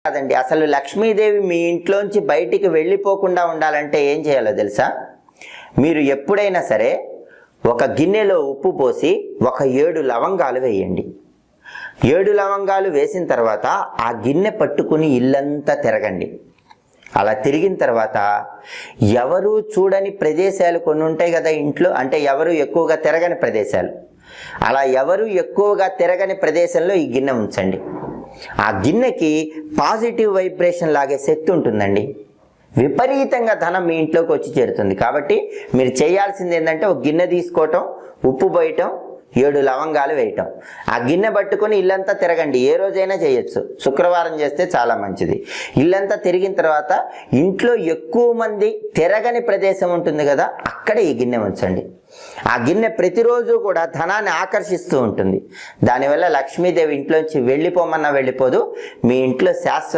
కాదండి, అసలు లక్ష్మీదేవి మీ ఇంట్లోంచి బయటికి వెళ్ళిపోకుండా ఉండాలంటే ఏం చేయాలో తెలుసా? మీరు ఎప్పుడైనా సరే ఒక గిన్నెలో ఉప్పు పోసి ఒక 7 లవంగాలు వేయండి. 7 లవంగాలు వేసిన తర్వాత ఆ గిన్నె పట్టుకుని ఇల్లంతా తిరగండి. అలా తిరిగిన తర్వాత ఎవరు చూడని ప్రదేశాలు కొన్ని ఉంటాయి కదా ఇంట్లో, అంటే ఎవరు ఎక్కువగా తిరగని ప్రదేశాలు, అలా ఎవరు ఎక్కువగా తిరగని ప్రదేశంలో ఈ గిన్నె ఉంచండి. ఆ గిన్నెకి పాజిటివ్ వైబ్రేషన్ లాగే శక్తి ఉంటుందండి. విపరీతంగా ధనం మీ ఇంట్లోకి వచ్చి చేరుతుంది. కాబట్టి మీరు చేయాల్సింది ఏంటంటే ఒక గిన్నె తీసుకోవటం, ఉప్పు పోయటం, 7 లవంగాలు వేయటం, ఆ గిన్నె పట్టుకొని ఇల్లంతా తిరగండి. ఏ రోజైనా చేయొచ్చు, శుక్రవారం చేస్తే చాలా మంచిది. ఇల్లంతా తిరిగిన తర్వాత ఇంట్లో ఎక్కువ మంది తిరగని ప్రదేశం ఉంటుంది కదా, అక్కడ ఈ గిన్నె ఉంచండి. ఆ గిన్నె ప్రతిరోజు కూడా ధనాన్ని ఆకర్షిస్తూ ఉంటుంది. దానివల్ల లక్ష్మీదేవి ఇంట్లోంచి వెళ్ళిపోమన్నా వెళ్ళిపోదు. మీ ఇంట్లో శాశ్వత